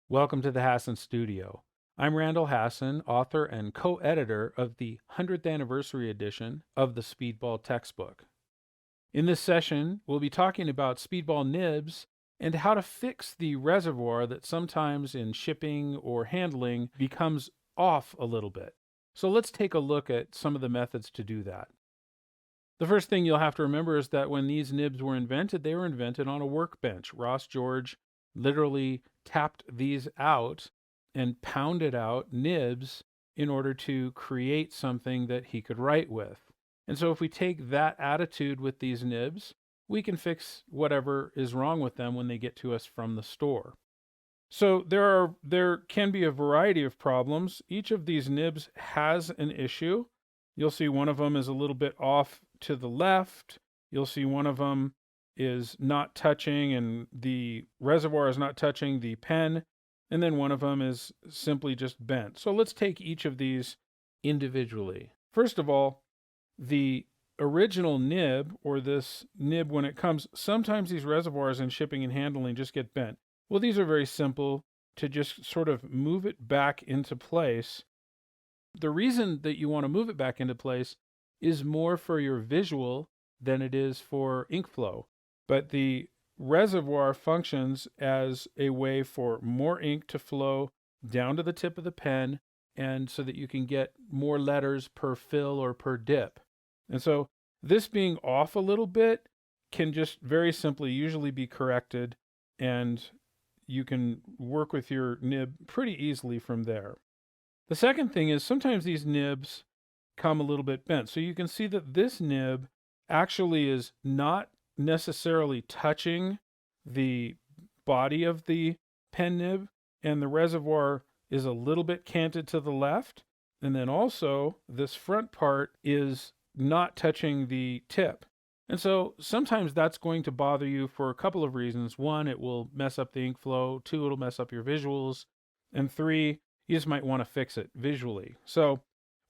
Welcome to the Hasson Studio. I'm Randall Hasson, author and co-editor of the 100th anniversary edition of the Speedball textbook. In this session, we'll be talking about Speedball nibs and how to fix the reservoir that sometimes in shipping or handling becomes off a little bit. So let's take a look at some of the methods to do that. The first thing you'll have to remember is that when these nibs were invented, they were invented on a workbench. Ross George literally tapped these out and pounded out nibs in order to create something that he could write with. And so if we take that attitude with these nibs, we can fix whatever is wrong with them when they get to us from the store. So there can be a variety of problems. Each of these nibs has an issue. You'll see one of them is a little bit off to the left. You'll see one of them is not touching and the reservoir is not touching the pen. And then one of them is simply just bent. So let's take each of these individually. First of all, the original nib, or this nib when it comes, sometimes these reservoirs in shipping and handling just get bent. Well, these are very simple to just sort of move it back into place. The reason that you want to move it back into place is more for your visual than it is for ink flow. But the reservoir functions as a way for more ink to flow down to the tip of the pen, and so that you can get more letters per fill or per dip. And so this being off a little bit can just very simply usually be corrected, and you can work with your nib pretty easily from there. The second thing is sometimes these nibs come a little bit bent. So you can see that this nib actually is not necessarily touching the body of the pen nib, and the reservoir is a little bit canted to the left. And then also this front part is not touching the tip. And so sometimes that's going to bother you for a couple of reasons. One, it will mess up the ink flow. Two, it'll mess up your visuals. And three, you just might want to fix it visually. So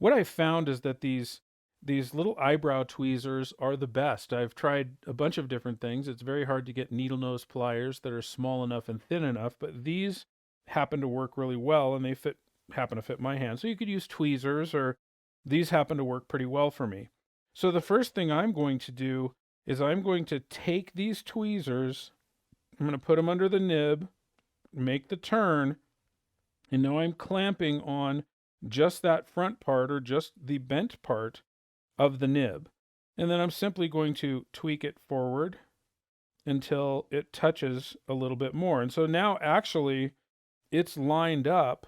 what I found is that these little eyebrow tweezers are the best. I've tried a bunch of different things. It's very hard to get needle nose pliers that are small enough and thin enough, but these happen to work really well, and they happen to fit my hand. So you could use tweezers, or these happen to work pretty well for me. So the first thing I'm going to do is I'm going to take these tweezers, I'm going to put them under the nib, make the turn, and now I'm clamping on just that front part, or just the bent part of the nib. And then I'm simply going to tweak it forward until it touches a little bit more. And so now actually it's lined up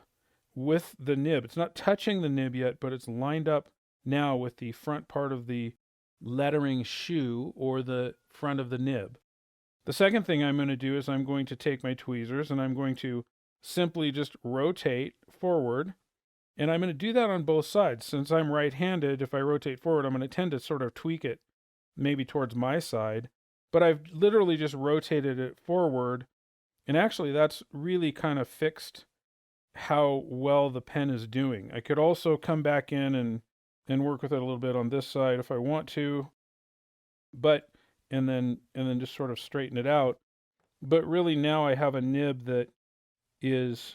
with the nib. It's not touching the nib yet, but it's lined up now with the front part of the lettering shoe, or the front of the nib. The second thing I'm going to do is I'm going to take my tweezers and I'm going to simply just rotate forward. And I'm going to do that on both sides. Since I'm right-handed, if I rotate forward, I'm going to tend to sort of tweak it maybe towards my side. But I've literally just rotated it forward. And actually, that's really kind of fixed how well the pen is doing. I could also come back in and work with it a little bit on this side if I want to. And then just sort of straighten it out. But really now I have a nib that is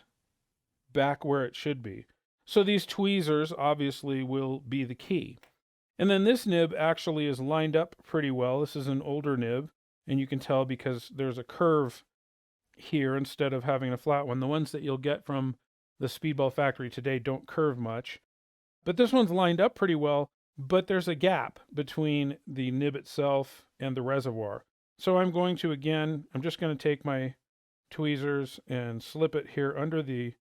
back where it should be. So these tweezers obviously will be the key. And then this nib actually is lined up pretty well. This is an older nib, and you can tell because there's a curve here instead of having a flat one. The ones that you'll get from the Speedball factory today don't curve much. But this one's lined up pretty well, but there's a gap between the nib itself and the reservoir. So I'm going to, again, I'm just going to take my tweezers and slip it here under the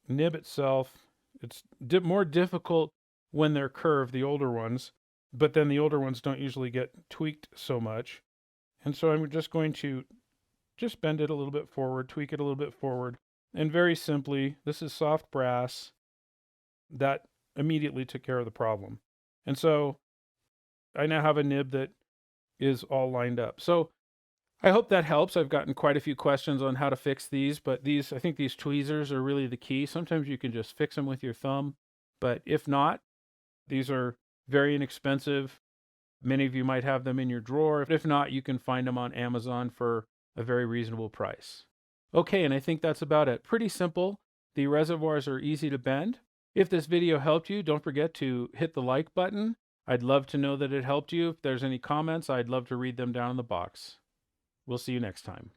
nib itself. It's more difficult when they're curved, the older ones, but then the older ones don't usually get tweaked so much. And so I'm just going to just bend it a little bit forward, tweak it a little bit forward. And very simply, this is soft brass. That immediately took care of the problem. And so I now have a nib that is all lined up. So I hope that helps. I've gotten quite a few questions on how to fix these, but I think these tweezers are really the key. Sometimes you can just fix them with your thumb, but if not, these are very inexpensive. Many of you might have them in your drawer. If not, you can find them on Amazon for a very reasonable price. Okay, and I think that's about it. Pretty simple. The reservoirs are easy to bend. If this video helped you, don't forget to hit the like button. I'd love to know that it helped you. If there's any comments, I'd love to read them down in the box. We'll see you next time.